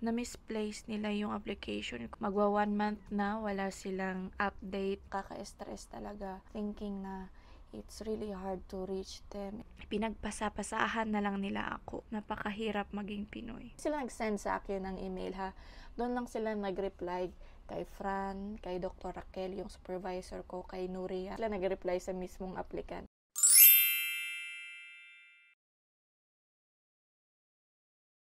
na-misplace nila yung application. Magwa 1 month na, wala silang update. Kaka-stress talaga, thinking na it's really hard to reach them. Pinagpasapasahan na lang nila ako. Napakahirap maging Pinoy. Sila nag-send sa akin ng email ha. Doon lang sila nag-reply kay Fran, kay Dr. Raquel, yung supervisor ko, kay Nuria. Sila nag-reply sa mismong applicant.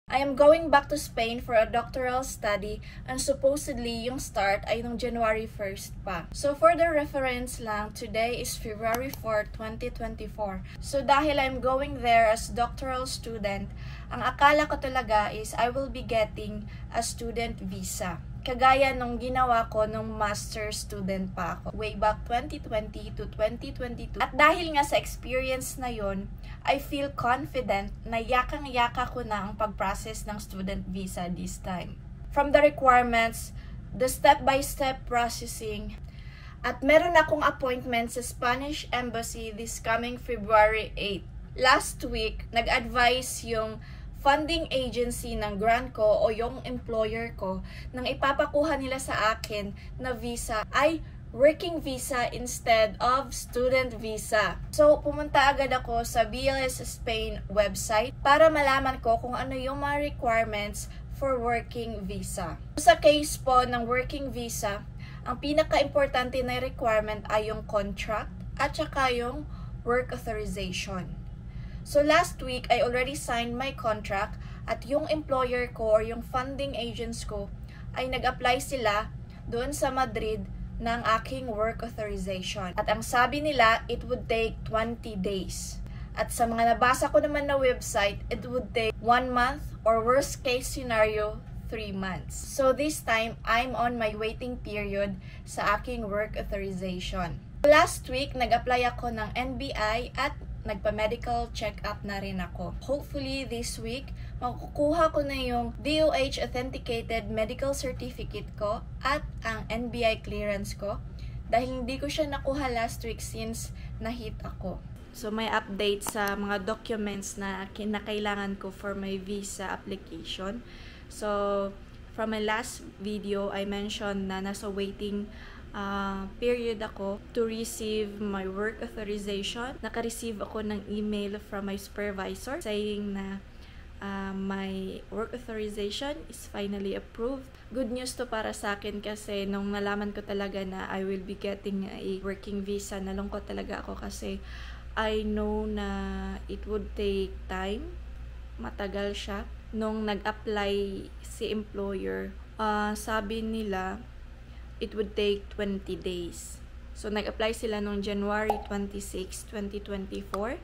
I am going back to Spain for a doctoral study and supposedly yung start ay nung January 1st pa. So for the reference lang, today is February 4, 2024. So dahil I'm going there as doctoral student, ang akala ko talaga is I will be getting a student visa. Kagaya nung ginawa ko nung master student pa ako, way back 2020 to 2022. At dahil nga sa experience na yon, I feel confident na yakang-yaka ko na ang pag-process ng student visa this time. From the requirements, the step-by-step processing, at meron akong appointment sa Spanish Embassy this coming February 8. Last week, nag-advise yung funding agency ng grant ko o yung employer ko nang ipapakuha nila sa akin na visa ay working visa instead of student visa. So, pumunta agad ako sa BLS Spain website para malaman ko kung ano yung mga requirements for working visa. Sa case po ng working visa, ang pinaka-importante na requirement ay yung contract at saka yung work authorization. So last week, I already signed my contract at yung employer ko or yung funding agents ko ay nag-apply sila doon sa Madrid ng aking work authorization. At ang sabi nila, it would take 20 days. At sa mga nabasa ko naman na website, it would take 1 month or worst case scenario, 3 months. So this time, I'm on my waiting period sa aking work authorization. Last week, nag-apply ako ng NBI at nagpa-medical check-up na rin ako. Hopefully, this week, makukuha ko na yung DOH Authenticated Medical Certificate ko at ang NBI clearance ko dahil hindi ko siya nakuha last week since na-hit ako. So, may update sa mga documents na kinakailangan ko for my visa application. So, from my last video, I mentioned na nasa waiting period ako to receive my work authorization. Naka-receive ako ng email from my supervisor saying na my work authorization is finally approved. Good news to para sa akin kasi nung nalaman ko talaga na I will be getting a working visa, nalungkot talaga ako kasi I know na it would take time. Matagal siya. Nung nag-apply si employer, sabi nila it would take 20 days. So, nag-apply sila noong January 26, 2024.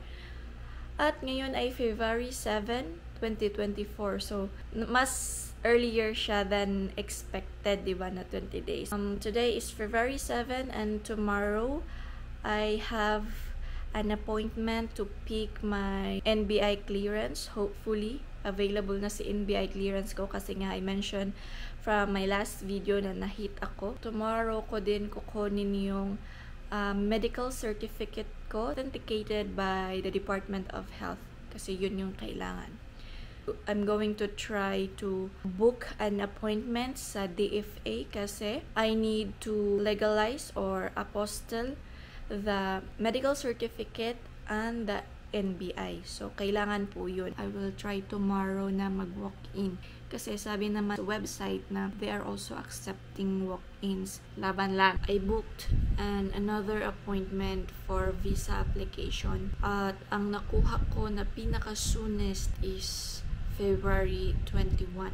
At ngayon ay February 7, 2024. So, mas earlier siya than expected, diba, na 20 days. Today is February 7 and tomorrow I have an appointment to pick my NBI clearance. Hopefully, available na si NBI clearance ko kasi nga I mentioned from my last video na na-hit ako. Tomorrow ko din kukunin yung medical certificate ko authenticated by the Department of Health kasi yun yung kailangan. I'm going to try to book an appointment sa DFA kasi I need to legalize or apostille the medical certificate and the NBI. So, kailangan po yun. I will try tomorrow na mag-walk-in. Kasi sabi naman sa website na they are also accepting walk-ins. Laban lang. I booked another appointment for visa application. At ang nakuha ko na pinaka-soonest is February 21.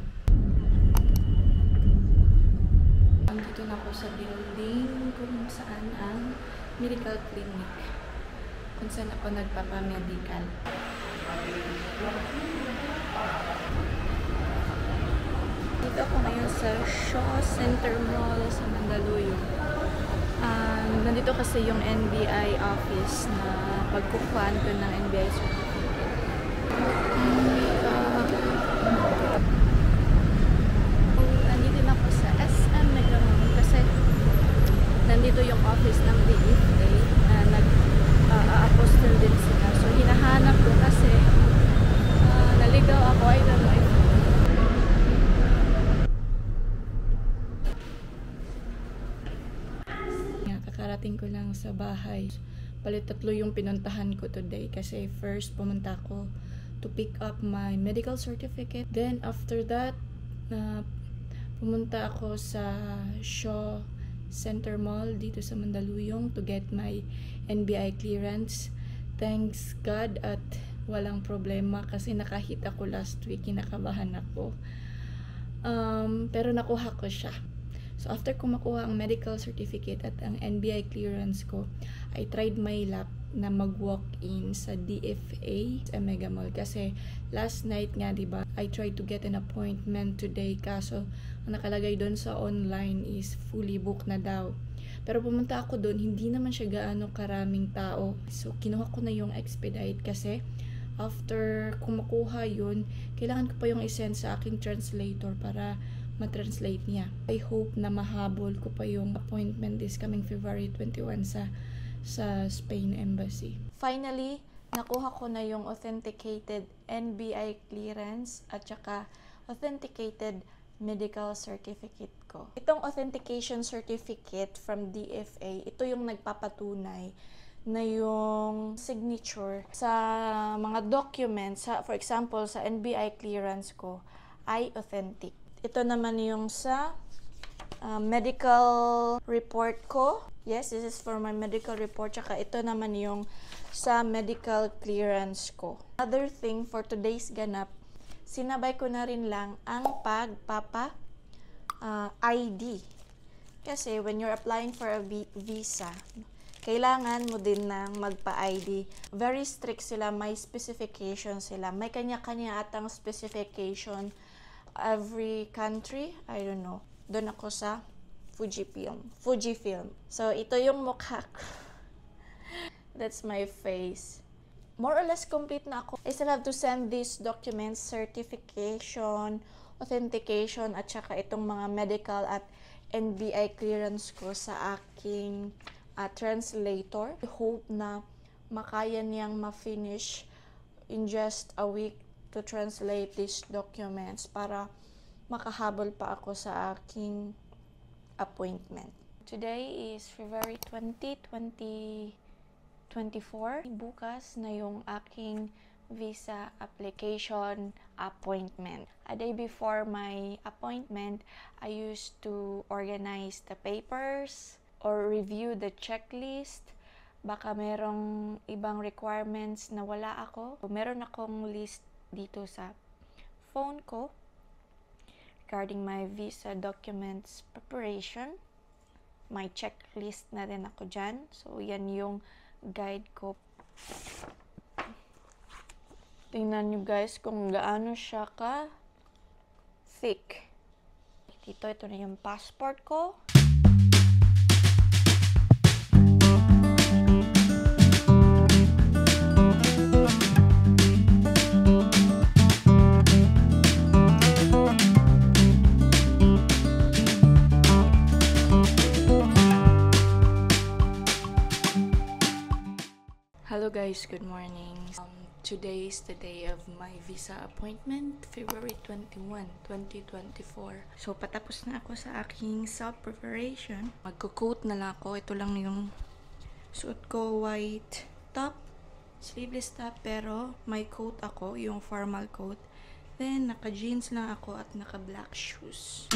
Andito na ako sa building kung saan ang medical clinic. Kung saan ako nagpapamedical. Dito ako ngayon sa Shaw Center Mall sa Mandaluyong. Nandito kasi yung NBI office na pagkukuhaan ko ng NBI certificate. Nandito na ako sa SM Negramon kasi nandito yung office ng DFA na apostille din sila. So, hinahanap ko kasi naligaw ako. I don't know if ko lang sa bahay. Bali 3 yung pinuntahan ko today kasi first pumunta ako to pick up my medical certificate. Then after that, pumunta ako sa Shaw Center Mall dito sa Mandaluyong to get my NBI clearance. Thanks God at walang problema kasi nakahit ako last week, kinakabahan ako. Pero nakuha ko siya. So after ko makuha ang medical certificate at ang NBI clearance ko, I tried my luck na mag-walk-in sa DFA sa Mega Mall kasi last night nga, diba, I tried to get an appointment today kaso ang nakalagay doon sa online is fully booked na daw. Pero pumunta ako doon, hindi naman siya gaano karaming tao. So kinuha ko na yung expedite kasi after kung makuha yun, kailangan ko pa yung isend sa aking translator para ma-translate niya. I hope na mahabol ko pa yung appointment this coming February 21 sa Spain Embassy. Finally, nakuha ko na yung authenticated NBI clearance at saka authenticated medical certificate ko. Itong authentication certificate from DFA, ito yung nagpapatunay na yung signature sa mga documents, for example, sa NBI clearance ko, ay authentic. Ito naman yung sa medical report ko. Yes, this is for my medical report. Tsaka ito naman yung sa medical clearance ko. Another thing for today's ganap, sinabay ko na rin lang ang pagpapa ID. Kasi when you're applying for a visa, kailangan mo din ng magpa-ID. Very strict sila, may specification sila. May kanya-kanya atang specification every country. I don't know. Doon ako sa Fujifilm. So, ito yung mukha ko. That's my face. More or less complete na ako. I still have to send these documents, certification, authentication, at saka itong mga medical at NBI clearance ko sa aking translator. I hope na makaya niyang ma-finish in just a week to translate these documents para makahabol pa ako sa aking appointment. Today is February 20, 2024. Bukas na yung aking visa application appointment. A day before my appointment, I used to organize the papers or review the checklist. Baka merong ibang requirements na wala ako. Meron akong list dito sa phone ko regarding my visa documents preparation. May checklist na din ako dyan. So, yan yung guide ko. Tingnan nyo guys kung gaano siya ka thick. Ito na yung passport ko. Hello guys, good morning. Today is the day of my visa appointment, February 21, 2024. So, patapos na ako sa aking self-preparation. Magko-coat na lang ako. Ito lang yung suot ko, white top, sleeveless top, pero may coat ako, yung formal coat. Then, naka-jeans lang ako at naka-black shoes.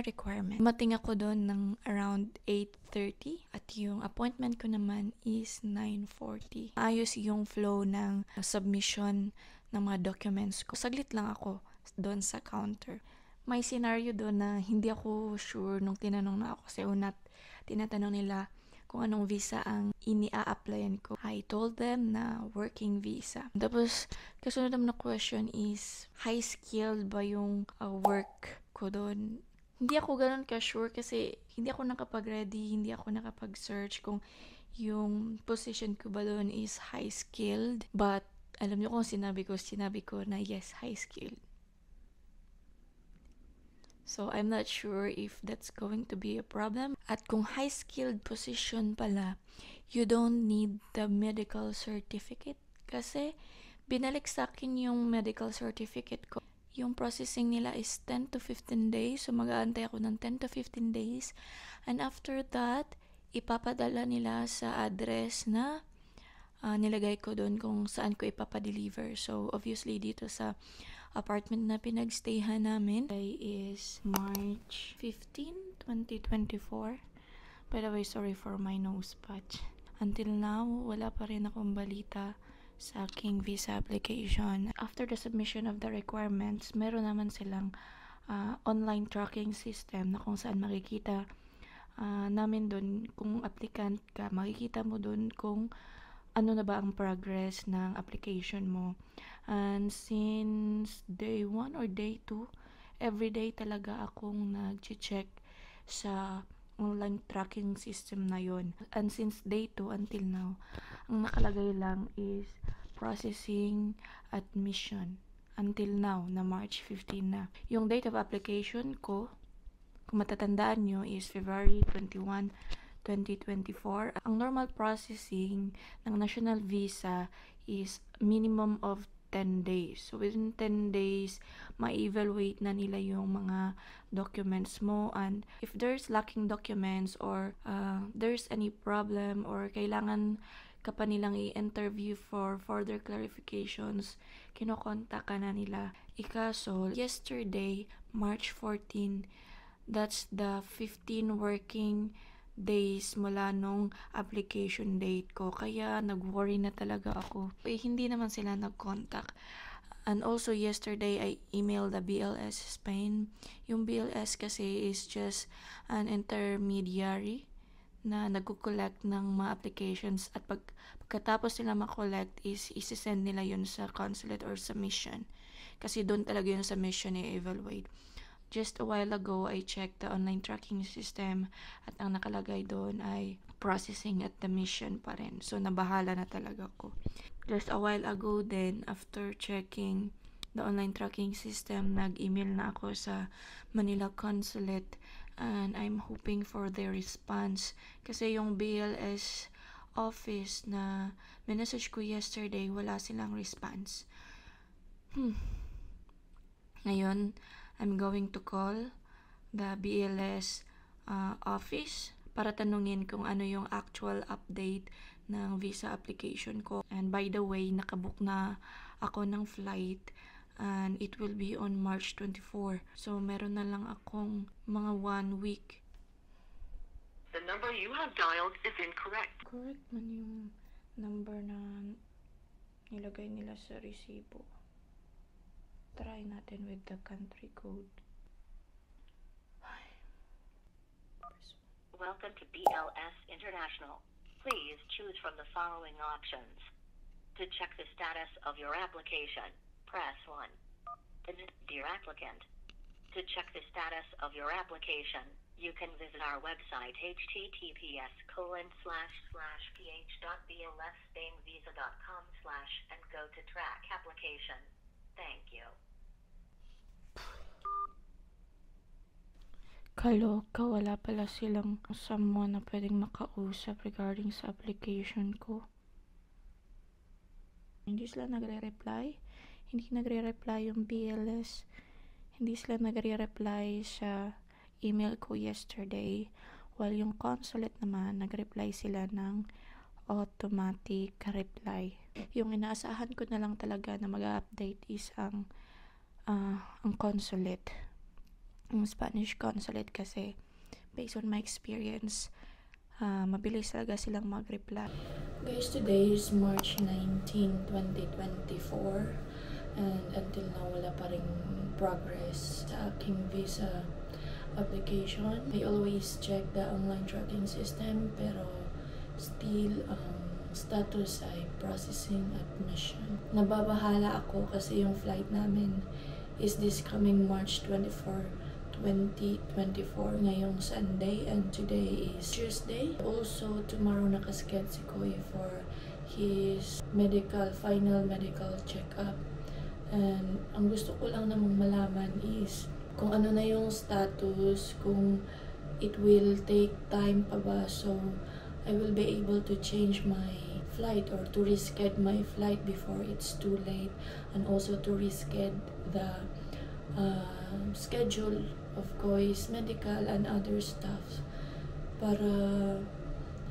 Requirement. Mating ako doon ng around 8:30 at yung appointment ko naman is 9:40. Ayos yung flow ng submission ng mga documents ko. Saglit lang ako doon sa counter. May scenario doon na hindi ako sure nung tinanong na ako kasi unat tinatanong nila kung anong visa ang ini-a-applyan ko. I told them na working visa. Tapos kasunod naman na question is high skilled ba yung work ko doon? Hindi ako ganun ka-sure kasi hindi ako nakapag-ready, hindi ako nakapag-search kung yung position ko ba doon is high-skilled. But alam niyo kung sinabi ko na yes, high-skilled. So, I'm not sure if that's going to be a problem. At kung high-skilled position pala, you don't need the medical certificate. Kasi, binalik sa akin yung medical certificate ko. Yung processing nila is 10 to 15 days. So, mag-aantay ako ng 10 to 15 days. And after that, ipapadala nila sa address na nilagay ko doon kung saan ko ipapadeliver. So, obviously, dito sa apartment na pinagstayhan namin is March 15, 2024. By the way, sorry for my nose patch. Until now, wala pa rin akong balita sa aking visa application. After the submission of the requirements, meron naman silang online tracking system na kung saan makikita namin doon kung applicant ka, makikita mo doon kung ano na ba ang progress ng application mo. And since day 1 or day 2, everyday talaga akong nag-check sa online tracking system na yon. And since day 2 until now, ang nakalagay lang is processing admission. Until now, na March 15 na. Yung date of application ko, kung matatandaan nyo, is February 21, 2024. Ang normal processing ng national visa is minimum of 10 days. So, within 10 days, ma-evaluate na nila yung mga documents mo. And if there's lacking documents or there's any problem or kailangan ka pa nilang i-interview for further clarifications, kinokontak ka na nila. Ikaso, yesterday, March 14, that's the 15 working days mula nung application date ko. Kaya nag-worry na talaga ako. Hindi naman sila nag-contact. And also yesterday, I emailed the BLS Spain. Yung BLS kasi is just an intermediary na nag-collect ng mga applications at pagkatapos nila ma-collect is isi-send nila yun sa consulate or sa mission. Kasi doon talaga yun sa mission i-evaluate. Just a while ago, I checked the online tracking system at ang nakalagay doon ay processing at the mission pa rin. So, nabahala na talaga ako. Just a while ago then, after checking the online tracking system, nag-email na ako sa Manila Consulate and I'm hoping for their response. Kasi yung BLS office na minessage ko yesterday, wala silang response. Ngayon, I'm going to call the BLS office para tanungin kung ano yung actual update ng visa application ko. And by the way, nakabook na ako ng flight and it will be on March 24. So, meron na lang akong mga 1 week. The number you have dialed is incorrect. Correct man yung number na nilagay nila sa resibo. Try natin with the country code. Welcome to BLS International. Please choose from the following options. To check the status of your application, press 1. Dear applicant, to check the status of your application, you can visit our website https://ph.blsspainvisa.com/ and go to track application. Thank you. Kaloka, wala pala silang someone na pwedeng makausap regarding sa application ko. Hindi sila nagre-reply. Hindi nagre-reply yung BLS. Hindi sila nagre-reply sa email ko yesterday. While yung consulate naman, nag-reply sila ng automatic reply. Yung inaasahan ko na lang talaga na mag-update is ang consulate. Ang Spanish consulate kasi based on my experience, mabilis talaga silang mag-reply. Guys, today is March 19, 2024 and until now wala pa rin progress sa aking visa application. I always check the online tracking system pero still status ay processing admission. Nababahala ako kasi yung flight namin is this coming March 24, 2024 ngayong Sunday, and today is Tuesday. Also, tomorrow nakaschedule si Koy for his final medical checkup. And ang gusto ko lang namang malaman is kung ano na yung status, kung it will take time pa ba, so I will be able to change my flight or to reschedule my flight before it's too late, and also to reschedule the schedule of Koy's medical and other stuff para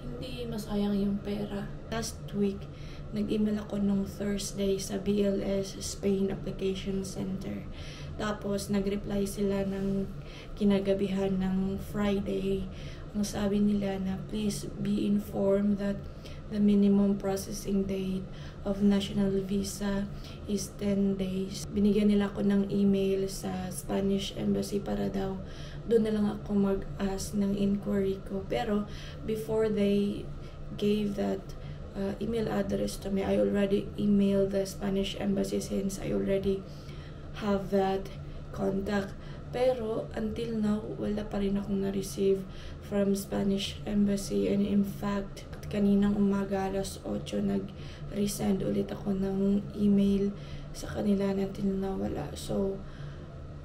hindi masayang yung pera. Last week, nag-email ako nung Thursday sa BLS Spain Application Center. Tapos, nag-reply sila ng kinagabihan ng Friday. Ang sabi nila na please be informed that the minimum processing date of national visa is 10 days. Binigyan nila ako ng email sa Spanish Embassy para daw doon na lang ako mag-ask ng inquiry ko. Pero before they gave that email address to me, I already emailed the Spanish Embassy since I already have that contact. Pero until now, wala pa rin akong na-receive from Spanish Embassy. And in fact, kaninang umaga alas 8, nag-resend ulit ako ng email sa kanila na until now wala. So,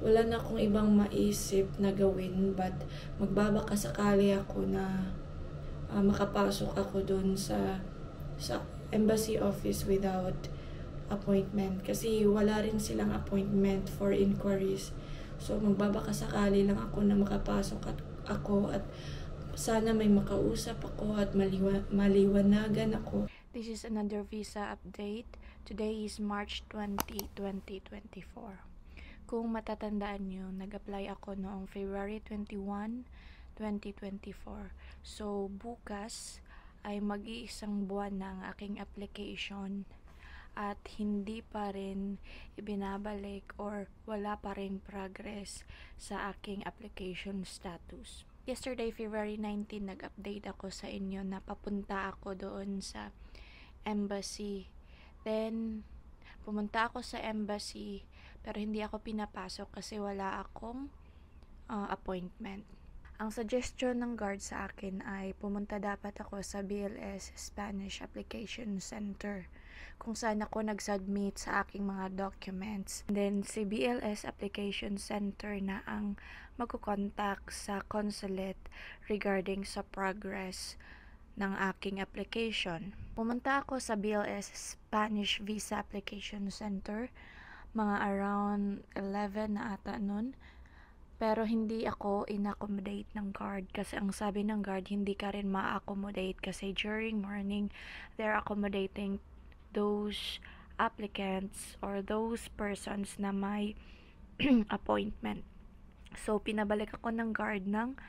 wala na akong ibang maisip na gawin, but magbabaka sakali ako na makapasok ako dun sa embassy office without appointment. Kasi wala rin silang appointment for inquiries. So, magbabaka sakali lang ako na makapasok ako at sana may makausap ako at maliwanagan ako. This is another visa update. Today is March 20, 2024. Kung matatandaan nyo, nag-apply ako noong February 21, 2024. So, bukas ay mag-iisang buwan na ang aking application at hindi pa rin ibinabalik or wala pa rin progress sa aking application status. Yesterday, February 19, nag-update ako sa inyo na papunta ako doon sa embassy. Then, pumunta ako sa embassy pero hindi ako pinapasok kasi wala akong appointment. Ang suggestion ng guard sa akin ay pumunta dapat ako sa BLS Spanish Application Center kung saan ako nag-submit sa aking mga documents. And then, si BLS Application Center na ang magkukontak sa consulate regarding sa progress ng aking application. Pumunta ako sa BLS Spanish Visa Application Center, mga around 11 na ata nun. Pero hindi ako in-accommodate ng guard kasi ang sabi ng guard, hindi ka rin ma-accommodate kasi during morning, they're accommodating those applicants or those persons na may appointment. So, pinabalik ako ng guard ng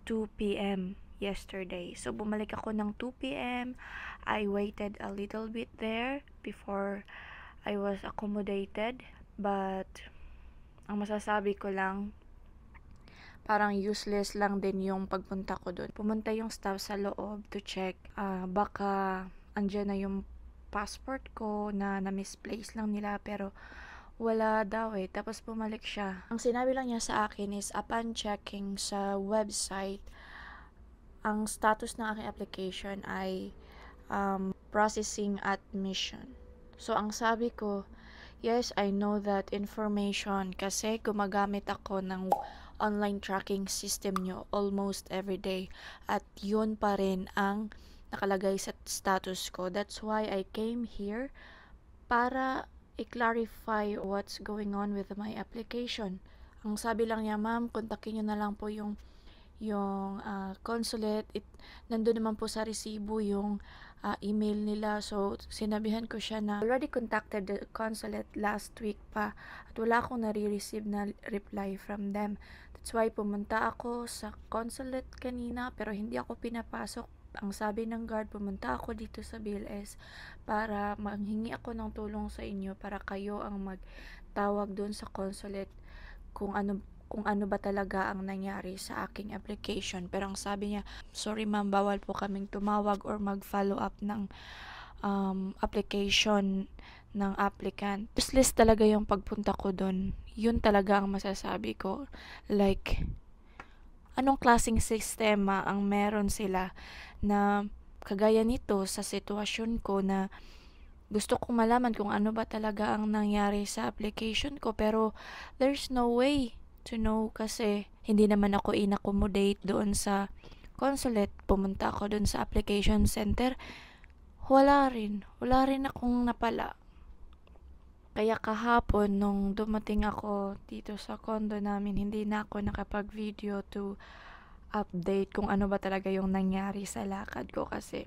2 p.m. yesterday. So, bumalik ako ng 2 p.m. I waited a little bit there before I was accommodated. But, ang masasabi ko lang, parang useless lang din yung pagpunta ko doon. Pumunta yung staff sa loob to check. Baka andyan na yung passport ko na misplace lang nila pero wala daw eh. Tapos bumalik siya. Ang sinabi lang niya sa akin is upon checking sa website, ang status ng aking application ay processing admission. So ang sabi ko, yes, I know that information kasi gumagamit ako ng online tracking system nyo almost every day at yun pa rin ang nakalagay sa status ko. That's why I came here para i-clarify what's going on with my application. Ang sabi lang niya, ma'am, kontakin nyo na lang po yung consulate. Nandun naman po sa resibo yung email nila. So, sinabihan ko siya na already contacted the consulate last week pa at wala akong nare-receive na reply from them. That's why pumunta ako sa consulate kanina pero hindi ako pinapasok. Ang sabi ng guard, pumunta ako dito sa BLS para manghingi ako ng tulong sa inyo para kayo ang magtawag doon sa consulate kung ano ba talaga ang nangyari sa aking application. Pero ang sabi niya, sorry ma'am, bawal po kaming tumawag or mag-follow up ng application ng applicant. Useless talaga yung pagpunta ko doon. Yun talaga ang masasabi ko. Like, anong klaseng sistema ang meron sila na kagaya nito sa sitwasyon ko na gusto kong malaman kung ano ba talaga ang nangyari sa application ko, pero there's no way to know kasi hindi naman ako in-accommodate doon sa consulate. Pumunta ako doon sa application center, wala rin akong napala. Kaya kahapon nung dumating ako dito sa condo namin, hindi na ako nakapag-video to update kung ano ba talaga yung nangyari sa lakad ko kasi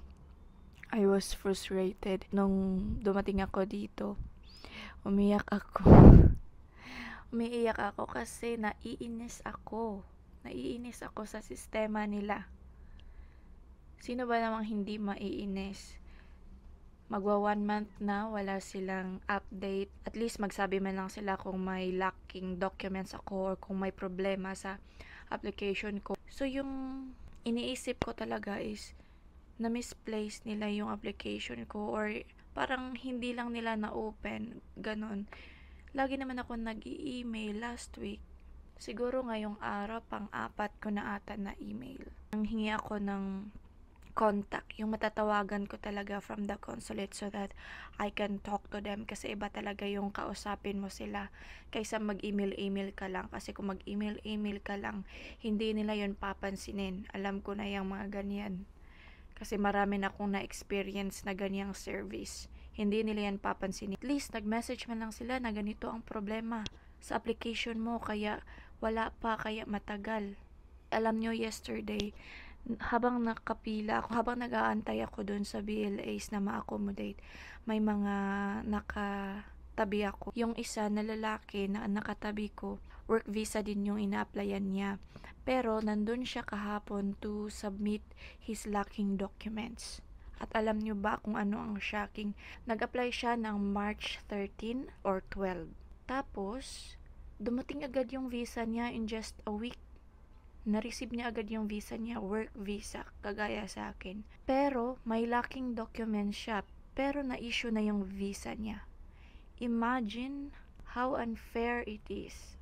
I was frustrated nung dumating ako dito. Umiiyak ako kasi naiinis ako sa sistema nila. Sino ba namang hindi maiinis? Magwa 1 month na wala silang update. At least magsabi man lang sila kung may lacking documents ako or kung may problema sa application ko. So yung iniisip ko talaga is na misplace nila yung application ko or parang hindi lang nila na-open, ganun. Lagi naman ako nag-i-email last week. Siguro ngayong araw, pang-4 ko na ata na email. Nanghingi ako ng contact, yung matatawagan ko talaga from the consulate so that I can talk to them kasi iba talaga yung kausapin mo sila kaysa mag-email ka lang kasi kung mag-email ka lang, hindi nila yun papansinin. Alam ko na yung mga ganyan kasi marami na akong na-experience na ganyang service. Hindi nila yan papansinin. At least nag-message man lang sila na ganito ang problema sa application mo kaya wala pa, kaya matagal. Alam nyo, yesterday habang nakapila ako, habang nag-aantay ako doon sa BLAs na ma-accommodate, may mga nakatabi ako. Yung isa na lalaki na nakatabi ko, work visa din yung ina-applyan niya. Pero nandun siya kahapon to submit his lacking documents. At alam nyo ba kung ano ang shocking? Nag-apply siya ng March 13 or 12. Tapos, dumating agad yung visa niya in just a week. Na-receive niya agad yung visa niya, work visa, kagaya sa akin. Pero, may lacking documents siya, pero na-issue na yung visa niya. Imagine how unfair it is.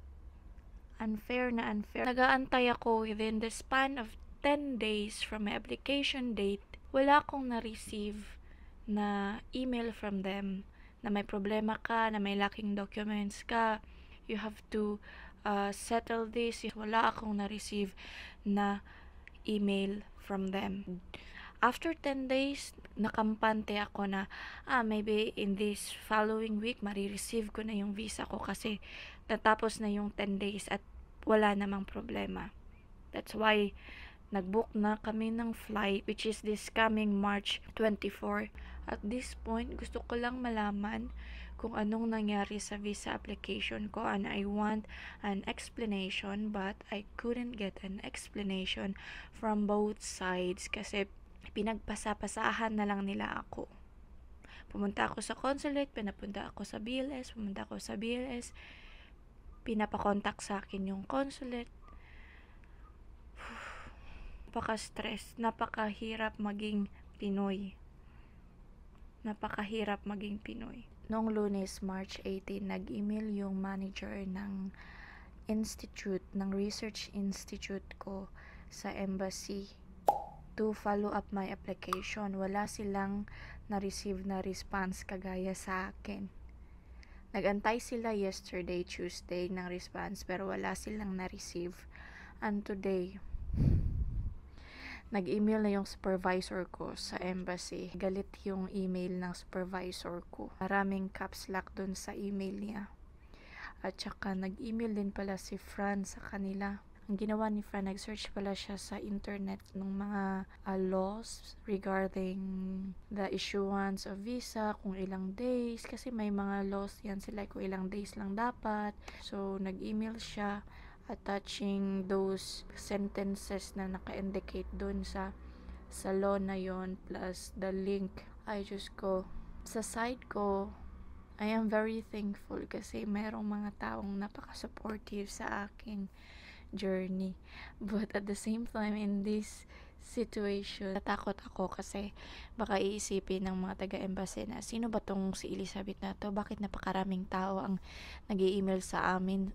Unfair na unfair. Nag-aantay ako within the span of 10 days from my application date. Wala akong na-receive na email from them na may problema ka, na may lacking documents ka. You have to settle this. Wala akong na-receive na email from them. After 10 days, nakampante ako na maybe in this following week marireceive ko na yung visa ko kasi natapos na yung 10 days at wala namang problema. That's why nag-book na kami ng flight which is this coming March 24. At this point, gusto ko lang malaman kung anong nangyari sa visa application ko and I want an explanation but I couldn't get an explanation from both sides kasi pinagpasapasahan na lang nila ako. Pumunta ako sa consulate, pinapunta ako sa BLS, pinapakontak sa akin yung consulate. Napaka-stress, napakahirap maging Pinoy. Noong Lunes, March 18, nag-email yung manager ng research institute ko sa embassy to follow up my application. Wala silang na-receive na response kagaya sa akin. Nag-antay sila yesterday, Tuesday, ng response pero wala silang na-receive. And today, nag-email na yung supervisor ko sa embassy. Galit yung email ng supervisor ko. Maraming caps lock dun sa email niya. At saka nag-email din pala si Fran sa kanila. Ang ginawa ni Fran, nag-search pala siya sa internet ng mga laws regarding the issuance of visa, kung ilang days. Kasi may mga laws yan sila kung ilang days lang dapat. So, nag-email siya attaching those sentences na naka-indicate dun sa law na yon plus the link. Ay, Diyos ko. Sa side ko, I am very thankful kasi merong mga taong napaka-supportive sa aking journey. But at the same time, in this situation. Natakot ako kasi baka iisipin ng mga taga-embassy na sino ba tong si Elizabeth na to? Bakit napakaraming tao ang nag-i-email sa amin?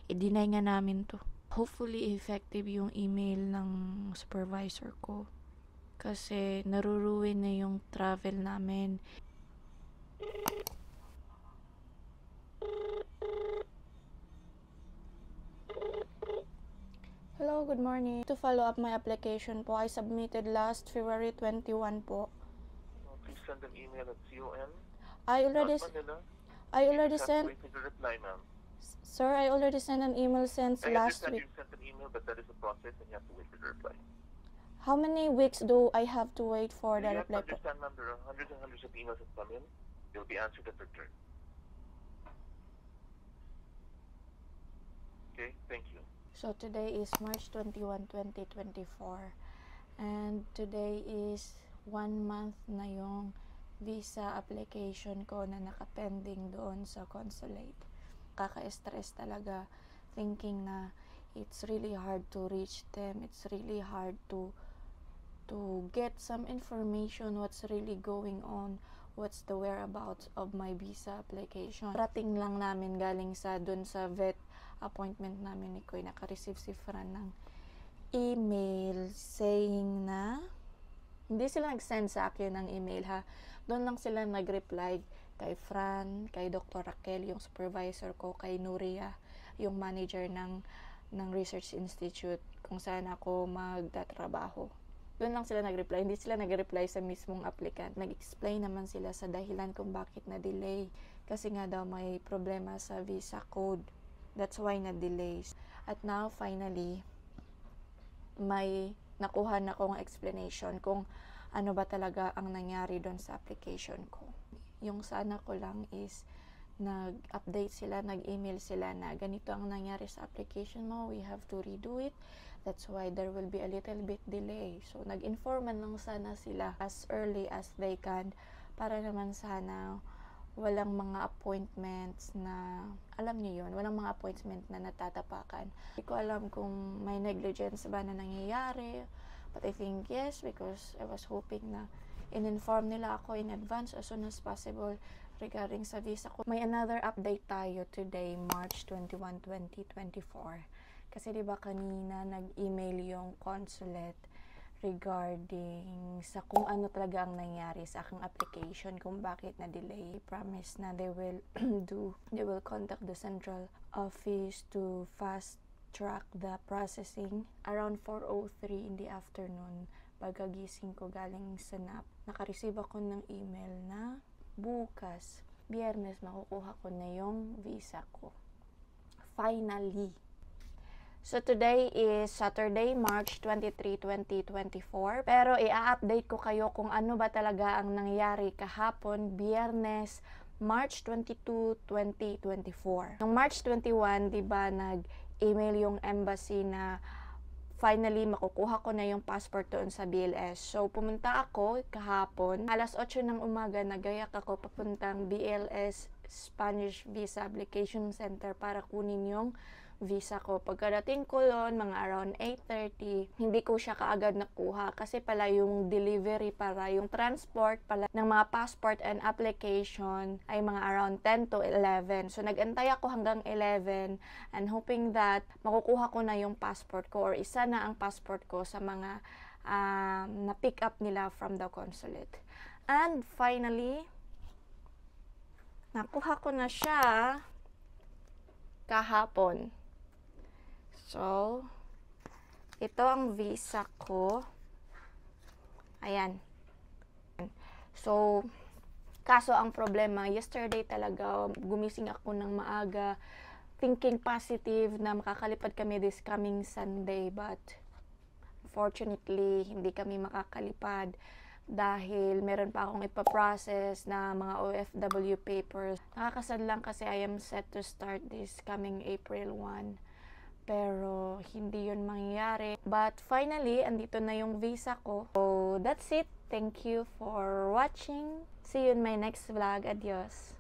I-deny nga namin to. Hopefully effective yung email ng supervisor ko kasi naruruin na yung travel namin. Hello, good morning. To follow up my application po, I submitted last February 21 po. Please send an email at CON. I already Manila. I already Just have to sent, wait for the reply, ma'am. sir, I already sent an email since I last understand week. you sent an email, but that is a process and you have to wait for the reply. How many weeks do I have to wait for the You have to reply po? understand, ma'am, there are hundreds and hundreds of emails that come in. They'll be answered at their turn. Okay, thank you. So today is March 21, 2024. And today is 1 month na yung visa application ko na nakapending doon sa consulate. Kaka-stress talaga thinking na it's really hard to reach them. It's really hard to get some information what's really going on, what's the whereabouts of my visa application. Rating lang namin galing sa dun sa vet appointment namin ni Koy, naka-receive si Fran ng email saying na hindi sila nag-send sa akin ng email ha. Doon lang sila nag-reply kay Fran, kay Dr. Raquel, yung supervisor ko, kay Nuria, yung manager ng Research Institute kung saan ako magtatrabaho. Doon lang sila nag-reply. Hindi sila nag-reply sa mismong applicant. Nag-explain naman sila sa dahilan kung bakit na-delay. Kasi nga daw may problema sa visa code. That's why na-delays. At now, finally, may nakuha na akong explanation kung ano ba talaga ang nangyari doon sa application ko. Yung sana ko lang is nag-update sila, nag-email sila na ganito ang nangyari sa application mo, we have to redo it. That's why there will be a little bit delay. So, nag-informan lang sana sila as early as they can para naman sana walang mga appointments na, alam niyo yun, walang mga appointment na natatapakan. Hindi ko alam kung may negligence ba na nangyayari, but I think yes, because I was hoping na in-inform nila ako in advance as soon as possible regarding sa visa ko. May another update tayo today, March 21, 2024. Kasi diba kanina nag-email yung consulate regarding sa kung ano talaga ang nangyari sa aking application, kung bakit na-delay. Promise na they will contact the central office to fast track the processing. Around 4:03 in the afternoon, pagkagising ko galing sa nap, naka-receive ako ng email na bukas, Biyernes, makukuha ko na yung visa ko. Finally. So, today is Saturday, March 23, 2024. Pero, i-update ko kayo kung ano ba talaga ang nangyari kahapon, Biyernes, March 22, 2024. Noong March 21, di ba, nag-email yung embassy na finally, makukuha ko na yung passport doon sa BLS. So, pumunta ako kahapon. Alas 8 ng umaga, nagayak ako papuntang BLS Spanish Visa Application Center para kunin yung visa ko. Pagkadating ko doon, mga around 8:30, hindi ko siya kaagad nakuha kasi pala yung delivery para yung transport pala ng mga passport and application ay mga around 10 to 11. So, nag-antay ako hanggang 11 and hoping that makukuha ko na yung passport ko or isa na ang passport ko sa mga na-pick up nila from the consulate. And finally, nakuha ko na siya kahapon. So, ito ang visa ko. Ayan. So, kaso ang problema, yesterday talaga, gumising ako ng maaga, thinking positive na makakalipad kami this coming Sunday, but unfortunately, hindi kami makakalipad dahil meron pa akong ipaprocess na mga OFW papers. Nakakasad lang kasi I am set to start this coming April 1. Pero hindi yun mangyayari. But finally, andito na yung visa ko. So, that's it. Thank you for watching. See you in my next vlog. Adios.